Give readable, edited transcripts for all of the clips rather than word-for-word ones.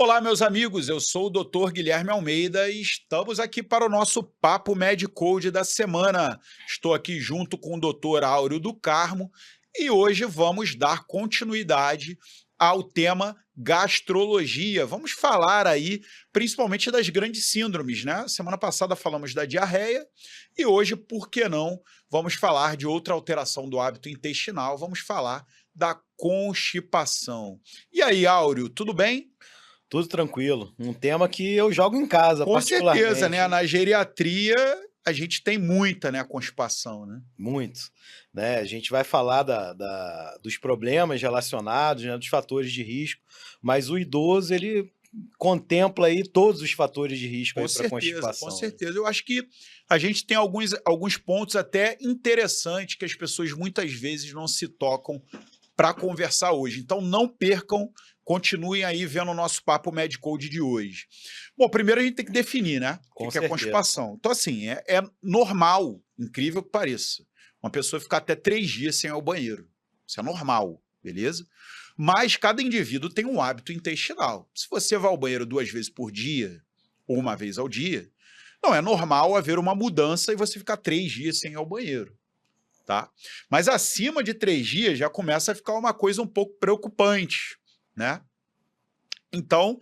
Olá, meus amigos, eu sou o Dr. Guilherme Almeida e estamos aqui para o nosso Papo Medcode da semana. Estou aqui junto com o Dr. Áureo do Carmo e hoje vamos dar continuidade ao tema gastrologia. Vamos falar aí principalmente das grandes síndromes, né? Semana passada falamos da diarreia e hoje, por que não, vamos falar de outra alteração do hábito intestinal, vamos falar da constipação. E aí, Áureo, tudo bem? Tudo tranquilo. Um tema que eu jogo em casa, Com certeza, né? particularmente. Na geriatria a gente tem muita, né, constipação, né? Muito. Né? A gente vai falar dos problemas relacionados, né, dos fatores de risco, mas o idoso, ele contempla aí todos os fatores de risco Com para certeza, com constipação. Né? certeza. Eu acho que a gente tem alguns pontos até interessantes que as pessoas muitas vezes não se tocam para conversar hoje. Então não percam, continuem aí vendo o nosso Papo Medcode de hoje. Bom, primeiro a gente tem que definir, né? O Com que é certeza. constipação. Então, assim, é normal, incrível que pareça, uma pessoa ficar até 3 dias sem ir ao banheiro. Isso é normal, beleza? Mas cada indivíduo tem um hábito intestinal. Se você vai ao banheiro 2 vezes por dia, ou uma vez ao dia, não é normal haver uma mudança e você ficar 3 dias sem ir ao banheiro. Tá? Mas acima de 3 dias já começa a ficar uma coisa um pouco preocupante, né? Então,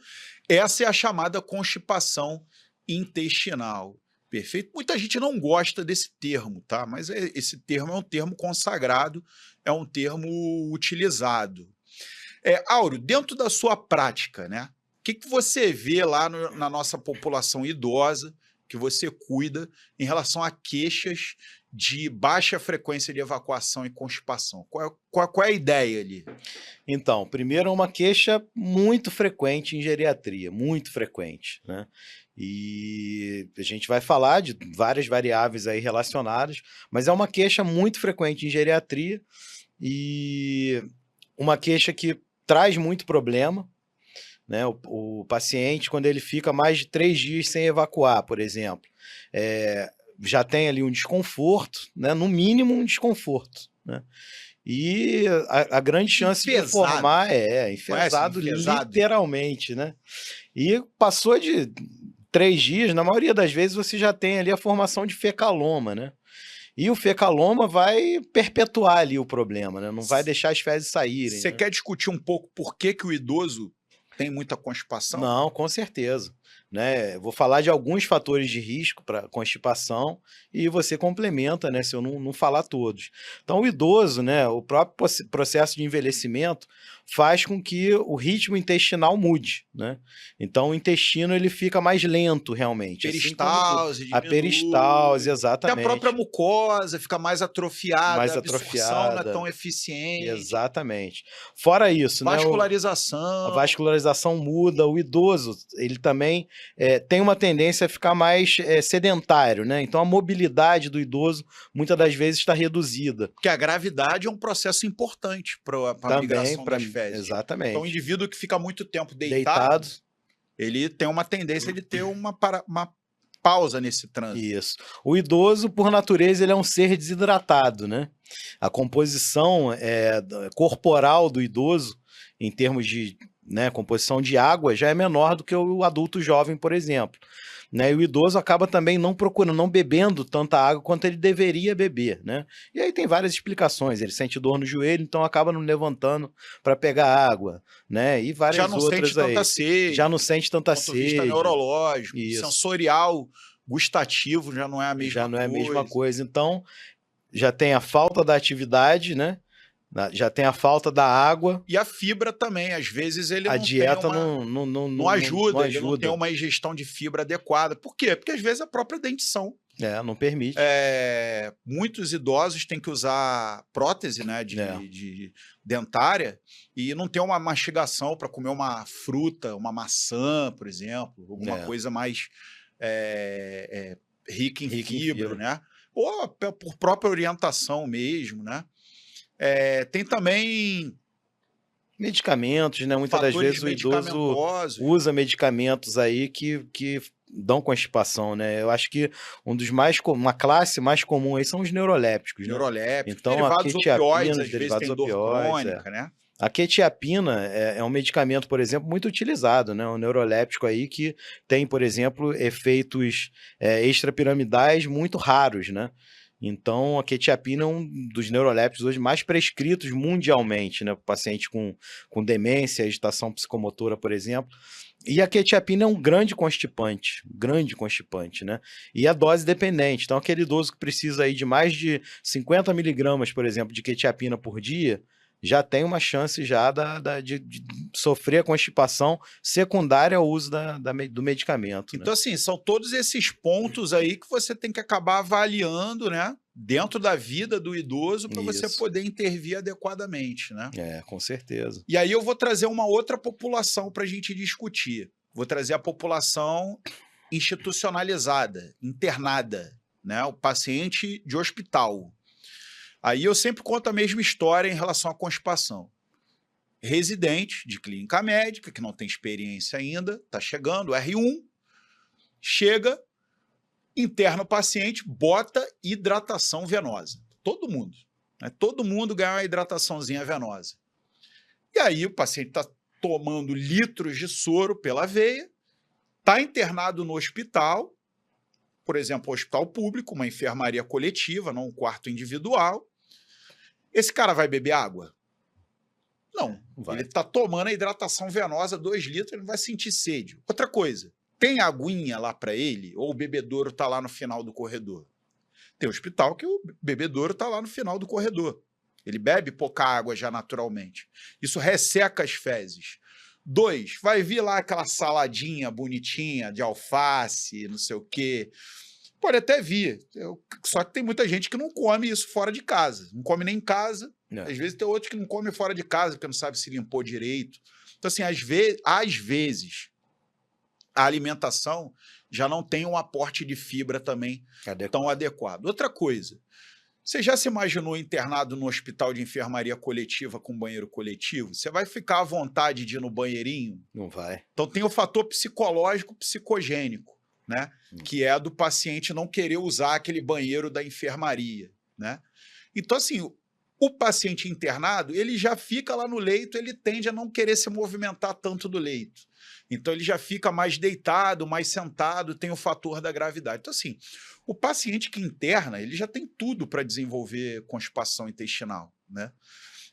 essa é a chamada constipação intestinal. Perfeito? Muita gente não gosta desse termo, tá? Mas esse termo é um termo consagrado, é um termo utilizado. Áureo, dentro da sua prática, né? O que você vê lá na nossa população idosa, que você cuida, em relação a queixas de baixa frequência de evacuação e constipação? Qual é a ideia ali? Então, primeiro é uma queixa muito frequente em geriatria, muito frequente, né? E a gente vai falar de várias variáveis aí relacionadas, mas é uma queixa muito frequente em geriatria e uma queixa que traz muito problema, né? O paciente, quando ele fica mais de 3 dias sem evacuar, por exemplo, já tem ali um desconforto, né? No mínimo um desconforto, né? E a grande chance de formar enfesado, literalmente, né? E passou de 3 dias, na maioria das vezes você já tem ali a formação de fecaloma, né? E o fecaloma vai perpetuar ali o problema, né? Não vai deixar as fezes saírem. Você né? quer discutir um pouco por que o idoso tem muita constipação? Não, com certeza. Né? Vou falar de alguns fatores de risco para constipação e você complementa, né, se eu não falar todos. Então, o idoso, né, o próprio processo de envelhecimento faz com que o ritmo intestinal mude, né? Então, o intestino ele fica mais lento, realmente. Peristalse, a peristalse, exatamente. Até a própria mucosa fica mais atrofiada, a absorção não é tão eficiente. Exatamente. Fora isso, vascularização. A vascularização muda, o idoso, ele também tem uma tendência a ficar mais sedentário, né? Então a mobilidade do idoso muitas das vezes está reduzida. Porque a gravidade é um processo importante para a migração das fezes. Exatamente. Então o indivíduo que fica muito tempo deitado, ele tem uma tendência de ter uma pausa nesse trânsito. Isso. O idoso, por natureza, ele é um ser desidratado, né? A composição corporal do idoso, em termos de composição de água, já é menor do que o adulto jovem, por exemplo. Né? E o idoso acaba também não bebendo tanta água quanto ele deveria beber, né? E aí tem várias explicações. Ele sente dor no joelho, então acaba não levantando para pegar água, né? E várias outras aí. Já não sente tanta sede. Do ponto de vista neurológico, sensorial, gustativo, já não é a mesma coisa. Já não é a mesma coisa. Então, já tem a falta da atividade, né? Já tem a falta da água. E a fibra também, às vezes ele não dieta tem não ajuda, ele não tem uma ingestão de fibra adequada. Por quê? Porque às vezes a própria dentição não permite. Muitos idosos têm que usar prótese, né, de dentária e não tem uma mastigação para comer uma fruta, uma maçã, por exemplo, alguma coisa mais rica em fibra, né? Ou por própria orientação mesmo, né? Tem também medicamentos, né? Muitas das vezes o idoso usa medicamentos aí que dão constipação, né? Eu acho que uma classe mais comum aí são os neurolépticos. Neurolépticos, então, derivados opioides, às vezes derivados tem dor crônica, né? A quetiapina é um medicamento, por exemplo, muito utilizado, né? Um neuroléptico aí que tem, por exemplo, efeitos extrapiramidais muito raros, né? Então, a quetiapina é um dos neurolépticos hoje mais prescritos mundialmente, né? Para paciente com demência, agitação psicomotora, por exemplo. E a quetiapina é um grande constipante, né? E é dose dependente. Então, aquele idoso que precisa aí de mais de 50 miligramas, por exemplo, de quetiapina por dia, já tem uma chance já de sofrer a constipação secundária ao uso do medicamento. Então, assim, são todos esses pontos aí que você tem que acabar avaliando, né? Dentro da vida do idoso para você poder intervir adequadamente, né? Com certeza. E aí eu vou trazer uma outra população para a gente discutir. Vou trazer a população institucionalizada, internada, né? O paciente de hospital. Aí eu sempre conto a mesma história em relação à constipação. Residente de clínica médica, que não tem experiência ainda, está chegando, R1, chega, interna o paciente, bota hidratação venosa. Todo mundo. Né? Todo mundo ganha uma hidrataçãozinha venosa. E aí o paciente está tomando litros de soro pela veia, está internado no hospital, por exemplo, um hospital público, uma enfermaria coletiva, não um quarto individual. Esse cara vai beber água? Não. Ele está tomando a hidratação venosa, 2 litros, ele não vai sentir sede. Outra coisa, tem aguinha lá para ele ou o bebedouro está lá no final do corredor? Tem hospital que o bebedouro está lá no final do corredor. Ele bebe pouca água já naturalmente. Isso resseca as fezes. 2, vai vir lá aquela saladinha bonitinha de alface, não sei o quê. Pode até vir. Só que tem muita gente que não come isso fora de casa. Não come nem em casa. Não. Às vezes tem outros que não come fora de casa, porque não sabe se limpou direito. Então, assim, às vezes, a alimentação já não tem um aporte de fibra também tão adequado. Outra coisa, você já se imaginou internado no hospital de enfermaria coletiva com banheiro coletivo? Você vai ficar à vontade de ir no banheirinho? Não vai. Então tem o fator psicológico, psicogênico, né? Que é do paciente não querer usar aquele banheiro da enfermaria, né? Então, assim, o paciente internado, ele já fica lá no leito, ele tende a não querer se movimentar tanto do leito. Então, ele já fica mais deitado, mais sentado, tem o fator da gravidade. Então, assim, o paciente que interna, ele já tem tudo para desenvolver constipação intestinal, né?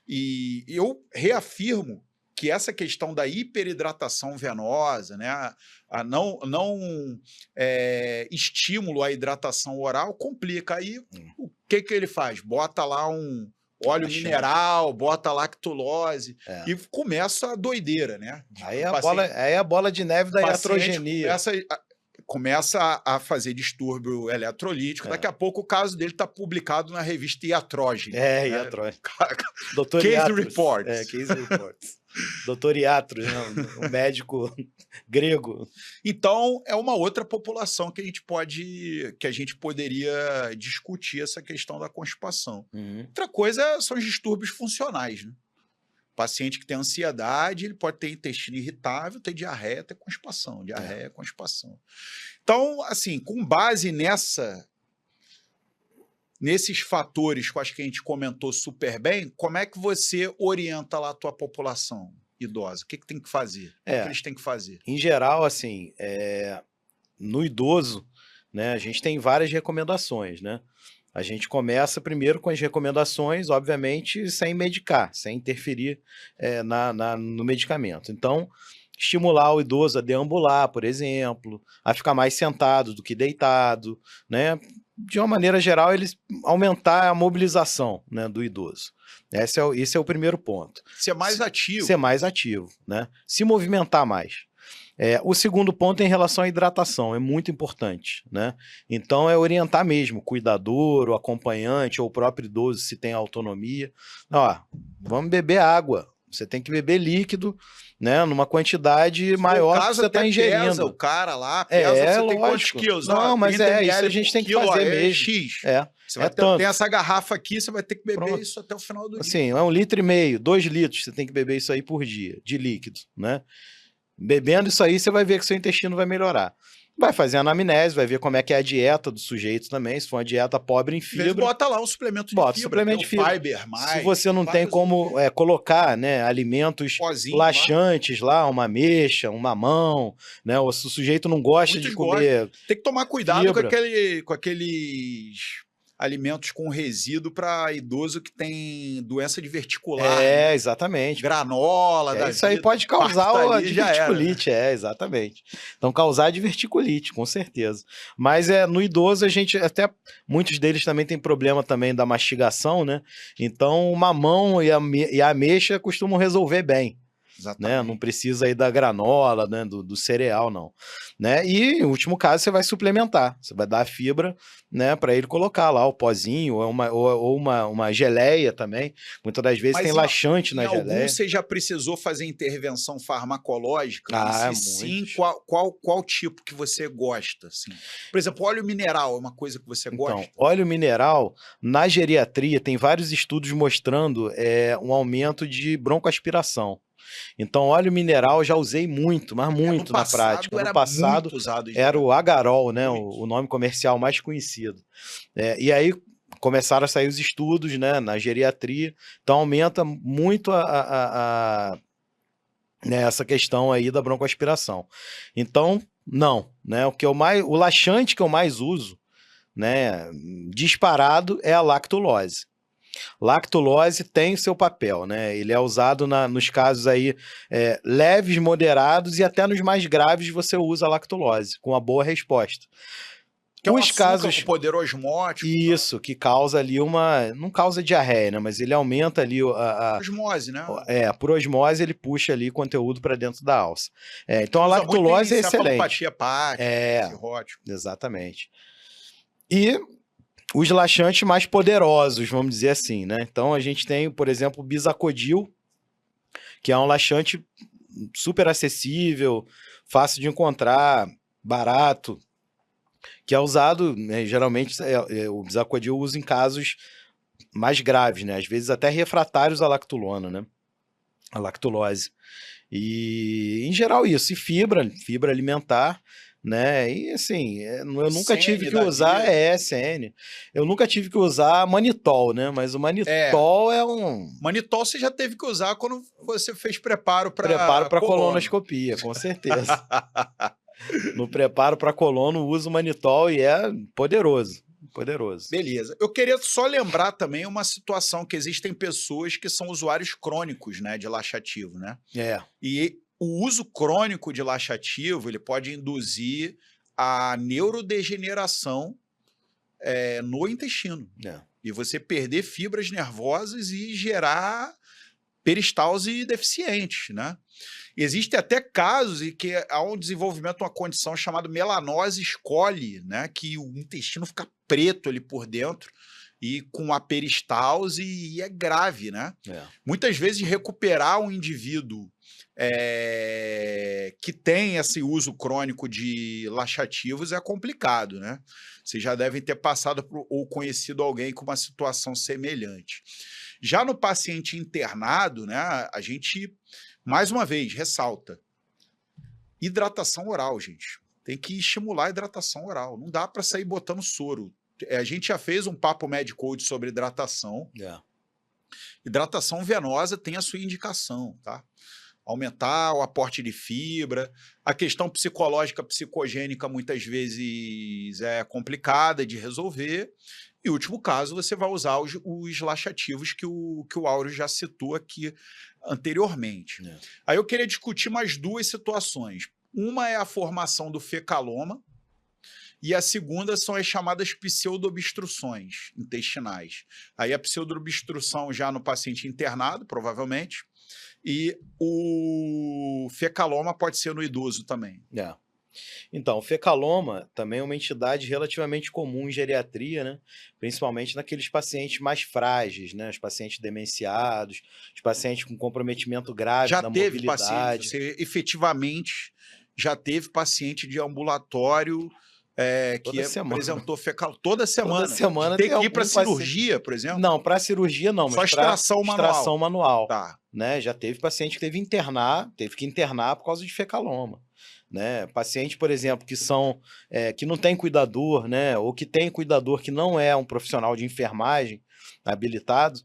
E eu reafirmo que essa questão da hiperidratação venosa, né, a não estímulo à hidratação oral, complica. Aí, o que ele faz? Bota lá um óleo mineral, bota lactulose e começa a doideira, né? Aí é a bola de neve da iatrogenia. Começa a fazer distúrbio eletrolítico. Daqui a pouco o caso dele está publicado na revista Iatrogene. Iatrogene. Case Reports. Case Reports. Dr. Iatros, né? Um médico grego. Então, é uma outra população que a gente poderia discutir essa questão da constipação. Outra coisa são os distúrbios funcionais, né? Paciente que tem ansiedade, ele pode ter intestino irritável, ter diarreia, ter constipação. Diarreia, constipação. Então, assim, com base nesses fatores que eu acho que a gente comentou super bem, como é que você orienta lá a tua população idosa? O que tem que fazer? O que eles têm que fazer? Em geral, assim, no idoso, né, a gente tem várias recomendações, né? A gente começa primeiro com as recomendações, obviamente, sem medicar, sem interferir no medicamento. Então, estimular o idoso a deambular, por exemplo, a ficar mais sentado do que deitado, né? De uma maneira geral, eles aumentar a mobilização, né, do idoso. Esse é o primeiro ponto. Ser mais ativo. Ser mais ativo, né? Se movimentar mais. O segundo ponto é em relação à hidratação, é muito importante, né? Então, é orientar mesmo o cuidador, o acompanhante ou o próprio idoso, se tem autonomia. Ó, vamos beber água. Você tem que beber líquido, né, numa quantidade maior que você está ingerindo. Pesa, o cara lá pesa, você lógico. Tem quantos quilos? Não, mas isso a gente tem que fazer mesmo. X. Você vai tem essa garrafa aqui, você vai ter que beber isso até o final do dia. Assim, 1,5 litro, 2 litros, você tem que beber isso aí por dia, de líquido, né? Bebendo isso aí, você vai ver que seu intestino vai melhorar. vai fazer a anamnese, vai ver como é que é a dieta do sujeito também, se for uma dieta pobre em Às vezes fibra. bota lá um suplemento de Bota fibra, suplemento tem de o fibra. Fiber mais, Se você não tem vários como colocar, né, alimentos pozinhos lá. laxantes lá, uma ameixa, um mamão, né? Ou se o sujeito não gosta Muitos de comer Tem que tomar cuidado com, fibra. com aqueles alimentos com resíduo para idoso que tem doença diverticular, né? Exatamente. Granola da Isso aí vida. pode causar Parta a ali, já era, né? diverticulite, exatamente. Então, causar diverticulite, com certeza. Mas no idoso, a gente, até muitos deles também têm problema também da mastigação, né? Então, o mamão e a ameixa costumam resolver bem. Né? Não precisa aí da granola, né? do cereal, não. Né? E, em último caso, você vai suplementar. Você vai dar a fibra, né? Para ele colocar lá o pozinho, ou uma geleia também. Muitas das vezes tem laxante na geleia. Em algum você já precisou fazer intervenção farmacológica? Ah, e se sim, qual tipo que você gosta? Assim? Por exemplo, óleo mineral é uma coisa que você gosta? Então, óleo mineral, na geriatria, tem vários estudos mostrando um aumento de broncoaspiração. Então, óleo mineral eu já usei muito, mas muito na prática. No passado era o Agarol, né, o nome comercial mais conhecido. E aí começaram a sair os estudos, né, na geriatria, então aumenta muito né, essa questão aí da broncoaspiração. Então, não, né, o laxante que eu mais uso, né, disparado, é a lactulose. Lactulose tem o seu papel, né? Ele é usado nos casos aí leves, moderados e até nos mais graves você usa a lactulose, com uma boa resposta. Que os casos com poder osmótico. Isso, que causa ali não causa diarreia, né? Mas ele aumenta ali osmose, né? Por osmose ele puxa ali conteúdo para dentro da alça. Então a lactulose é excelente. Cirrótico. Exatamente. E os laxantes mais poderosos, vamos dizer assim, né? Então a gente tem, por exemplo, o Bisacodil, que é um laxante super acessível, fácil de encontrar, barato, que é usado, né, geralmente o Bisacodil usa em casos mais graves, né? Às vezes até refratários à lactulona, né? A lactulose. E em geral isso, e fibra alimentar, né? E assim, eu nunca tive que usar SN. Eu nunca tive que usar manitol, né? Mas o manitol é um... Manitol você já teve que usar quando você fez preparo para colonoscopia, com certeza. No preparo para colono, uso manitol e é poderoso. Poderoso. Beleza. Eu queria só lembrar também uma situação que existem pessoas que são usuários crônicos, né, de laxativo, né? E o uso crônico de laxativo, ele pode induzir a neurodegeneração no intestino. E você perder fibras nervosas e gerar peristalse deficiente, né? Existem até casos em que há um desenvolvimento de uma condição chamada melanose coli, né? Que o intestino fica preto ali por dentro e com a peristalse e é grave, né? Muitas vezes recuperar um indivíduo que tem esse uso crônico de laxativos é complicado, né? Vocês já devem ter passado ou conhecido alguém com uma situação semelhante. Já no paciente internado, né, a gente, mais uma vez, ressalta, hidratação oral, gente. Tem que estimular a hidratação oral. Não dá para sair botando soro. A gente já fez um papo Medcode sobre hidratação. Hidratação venosa tem a sua indicação, tá? Aumentar o aporte de fibra. A questão psicológica, psicogênica, muitas vezes é complicada de resolver. E, último caso, você vai usar os laxativos que o Áureo já citou aqui anteriormente. Aí eu queria discutir mais duas situações. Uma é a formação do fecaloma e a segunda são as chamadas pseudoobstruções intestinais. Aí a pseudoobstrução já no paciente internado, provavelmente, e o fecaloma pode ser no idoso também. Então, o fecaloma também é uma entidade relativamente comum em geriatria, né? Principalmente naqueles pacientes mais frágeis, né? Os pacientes demenciados, os pacientes com comprometimento grave da mobilidade. Paciente, você efetivamente já teve paciente de ambulatório que apresentou fecal toda semana. Toda semana tem que ir para cirurgia, por exemplo? Não, para cirurgia não, só mas extração manual. Tá. Né? Já teve paciente que teve que internar por causa de fecaloma. né? Pacientes, por exemplo, que não tem cuidador, né? Ou que tem cuidador que não é um profissional de enfermagem habilitado,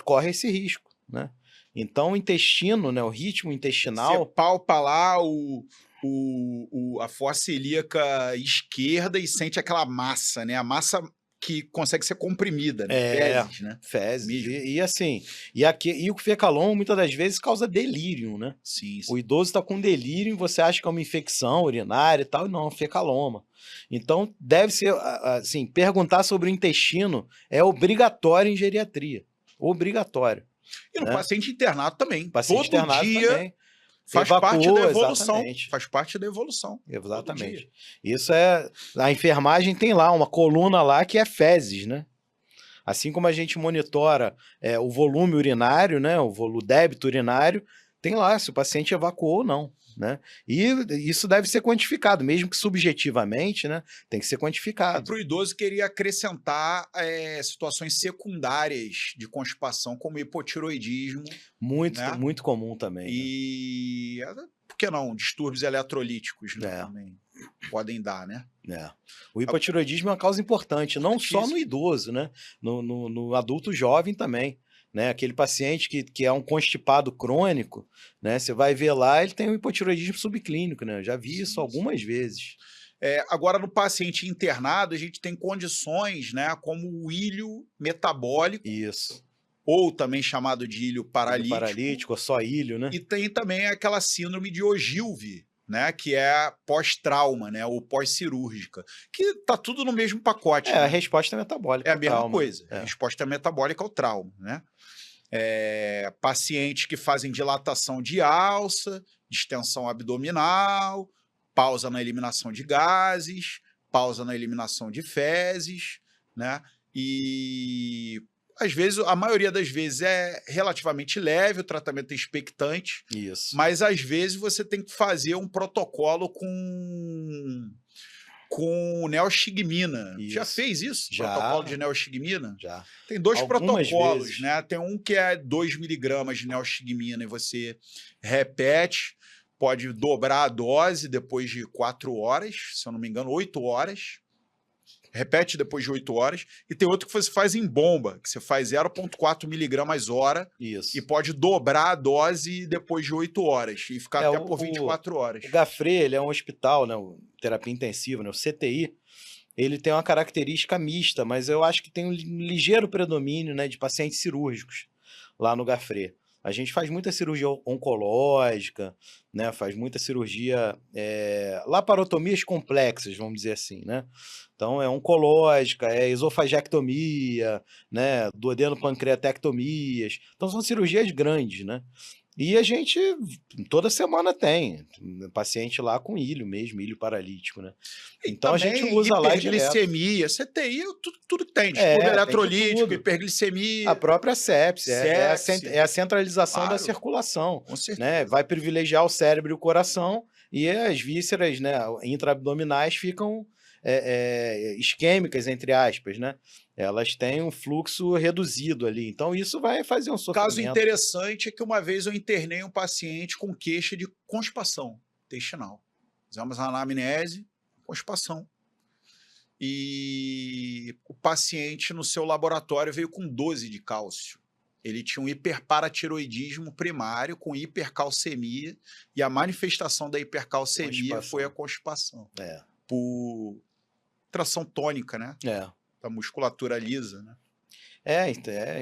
corre esse risco, né? Então, o intestino, né? O ritmo Você intestinal, palpa lá a fossa ilíaca esquerda e sente aquela massa, né? A massa que consegue ser comprimida, né? Fezes, né? fezes. Mesmo. E assim, e o fecaloma muitas das vezes causa delírio, né? Sim, O sim. idoso está com delírio e você acha que é uma infecção urinária e tal, e não, é fecaloma. Então, deve ser, assim, perguntar sobre o intestino é obrigatório em geriatria. Obrigatório. E no Né? paciente internado também. Paciente Todo internado dia também. faz parte da Evacuou, evolução. exatamente. Faz parte da evolução. Todo Exatamente. dia. Isso a enfermagem tem lá uma coluna lá que é fezes, né? Assim como a gente monitora o volume urinário, né? O débito urinário, tem lá se o paciente evacuou ou não, né? E isso deve ser quantificado, mesmo que subjetivamente, né? Tem que ser E quantificado. para o idoso, queria acrescentar situações secundárias de constipação, como hipotiroidismo. Muito, Né? muito comum também. E, por que não? Distúrbios eletrolíticos, né? É. Também podem dar, né? O hipotiroidismo é uma causa importante, não só no idoso, né? No adulto jovem também. Né? Aquele paciente que é um constipado crônico, né? Você vai ver lá, ele tem um hipotiroidismo subclínico, né? Eu já vi isso algumas vezes. Agora, no paciente internado, a gente tem condições, né? Como o ilho metabólico. Isso. Ou também chamado de ilho paralítico. Ilho paralítico, ou só ilho, né? E tem também aquela síndrome de Ogilvie, né, que é pós-trauma, né, ou pós-cirúrgica, que tá tudo no mesmo pacote. A né? resposta metabólica. É a mesma trauma. coisa. A resposta metabólica ao trauma, né? Pacientes que fazem dilatação de alça, distensão abdominal, pausa na eliminação de gases, pausa na eliminação de fezes, né? E às vezes, a maioria das vezes é relativamente leve, o tratamento é expectante. Isso. Mas às vezes você tem que fazer um protocolo com neostigmina. Isso. Já fez isso? Já. Protocolo de neostigmina? Já. Tem dois Algumas protocolos, vezes. né? Tem um que é 2 miligramas de neostigmina e você repete, pode dobrar a dose depois de 4 horas, se eu não me engano, 8 horas. Repete depois de 8 horas. E tem outro que você faz em bomba, que você faz 0,4 miligramas hora. Isso. E pode dobrar a dose depois de 8 horas. E ficar até por 24 horas. O Gafre, ele é um hospital, né? Terapia intensiva, né? O CTI. Ele tem uma característica mista, mas eu acho que tem um ligeiro predomínio, né, de pacientes cirúrgicos lá no Gafre. A gente faz muita cirurgia oncológica, né? Faz muita cirurgia, laparotomias complexas, vamos dizer assim, né? Então, é oncológica, é esofagectomia, né? Duodenopancreatectomias. Então, são cirurgias grandes, né? E a gente, toda semana tem paciente lá com ilho mesmo, ilho paralítico, né? Então, a gente usa lá direto. Hiperglicemia, CTI, tudo que tem. Distúrbio eletrolítico, hiperglicemia. A própria sepse, é a centralização da circulação. Com certeza. Né? Vai privilegiar o cérebro e o coração, e as vísceras, né, intraabdominais ficam isquêmicas, entre aspas, né? Elas têm um fluxo reduzido ali. Então, isso vai fazer um sofrimento. Caso interessante é que uma vez eu internei um paciente com queixa de constipação intestinal. Fizemos a anamnese, constipação. E o paciente, no seu laboratório, veio com 12 de cálcio. Ele tinha um hiperparatiroidismo primário com hipercalcemia, e a manifestação da hipercalcemia foi a constipação. Por tração tônica, né? Da musculatura lisa, né?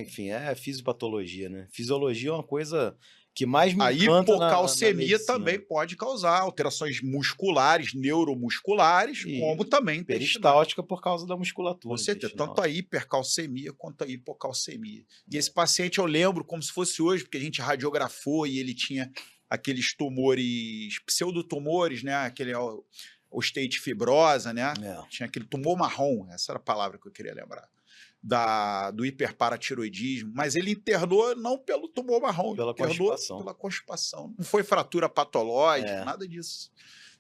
Enfim, é fisiopatologia, né? Fisiologia é uma coisa que mais me encanta. A hipocalcemia também pode causar alterações musculares, neuromusculares, como também peristáltica por causa da musculatura. Com certeza, tanto a hipercalcemia quanto a hipocalcemia. E esse paciente eu lembro como se fosse hoje, porque a gente radiografou e ele tinha aqueles tumores, pseudotumores, né? Aquele osteite fibrosa, né? Tinha aquele tumor marrom, essa era a palavra que eu queria lembrar. Do hiperparatiroidismo, mas ele internou não pelo tumor marrom, pela constipação. Não foi fratura patológica, nada disso.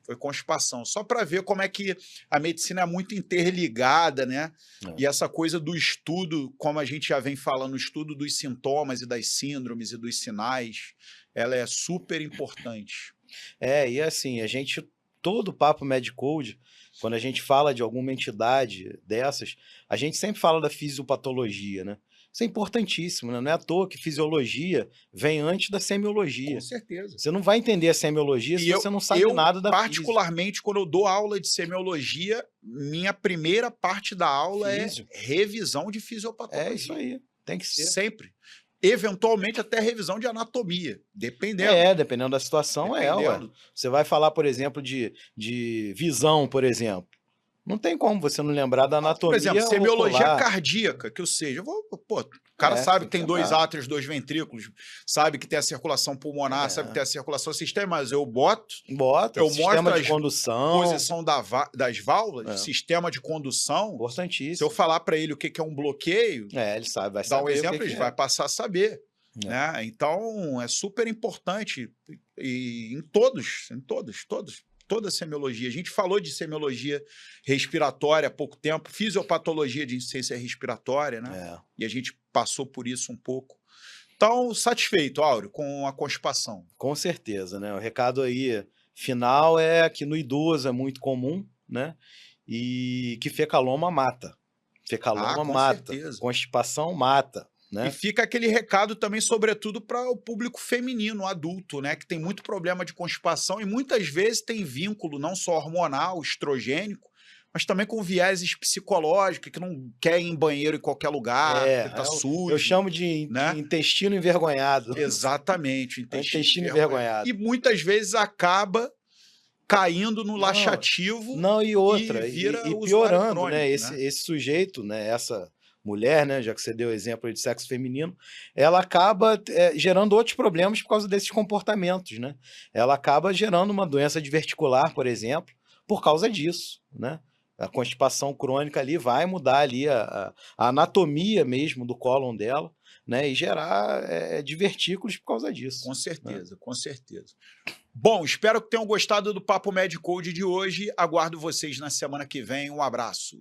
Foi constipação. Só para ver como é que a medicina é muito interligada, né? E essa coisa do estudo, como a gente já vem falando, o estudo dos sintomas e das síndromes e dos sinais, ela é super importante. E assim, todo o papo Medcode, quando a gente fala de alguma entidade dessas, a gente sempre fala da fisiopatologia, né? Isso é importantíssimo, né? Não é à toa que fisiologia vem antes da Com semiologia. certeza. Você não vai entender a semiologia se você não sabe nada da física. Particularmente, quando eu dou aula de semiologia, minha primeira parte da aula Físio. é revisão de fisiopatologia. É isso aí, tem que ser. Sempre. Eventualmente até revisão de anatomia, dependendo. Dependendo da situação, ué. Dependendo. Você vai falar, por exemplo, de visão, por exemplo. Não tem como você não lembrar da anatomia. Por exemplo, semiologia ocular. cardíaca, que eu seja. O cara sabe que tem 2 átrios, 2 ventrículos, sabe que tem a circulação pulmonar, sabe que tem a circulação sistêmica, mas eu boto. Eu sistema mostro de condução. Posição das válvulas, sistema de condução. Importantíssimo. Se eu falar para ele o que é um bloqueio, ele sabe, vai dar saber. um exemplo, ele vai passar a saber. É. Né? Então, é super importante em toda a semiologia. A gente falou de semiologia respiratória há pouco tempo, fisiopatologia de insuficiência respiratória, né? E a gente passou por isso um pouco. Então, satisfeito, Áureo, com a constipação. Com certeza, né? O recado aí final é que no idoso é muito comum, né? E que fecaloma mata. Fecaloma mata. Certeza. Constipação mata. Né? E fica aquele recado também, sobretudo, para o público feminino, adulto, né? Que tem muito problema de constipação e muitas vezes tem vínculo não só hormonal, estrogênico, mas também com vieses psicológicos, que não quer ir em banheiro em qualquer lugar, que tá sujo. Eu chamo de intestino envergonhado. Exatamente, intestino envergonhado. E muitas vezes acaba caindo no laxativo. E outra, e piorando, crônico, né? Esse sujeito, né? Essa mulher, né, já que você deu o exemplo de sexo feminino, ela acaba gerando outros problemas por causa desses comportamentos, né? Ela acaba gerando uma doença diverticular, por exemplo, por causa disso, né? A constipação crônica ali vai mudar ali a anatomia mesmo do cólon dela, né? E gerar divertículos por causa disso. Com certeza, com certeza. Bom, espero que tenham gostado do Papo Medcode de hoje. Aguardo vocês na semana que vem. Um abraço.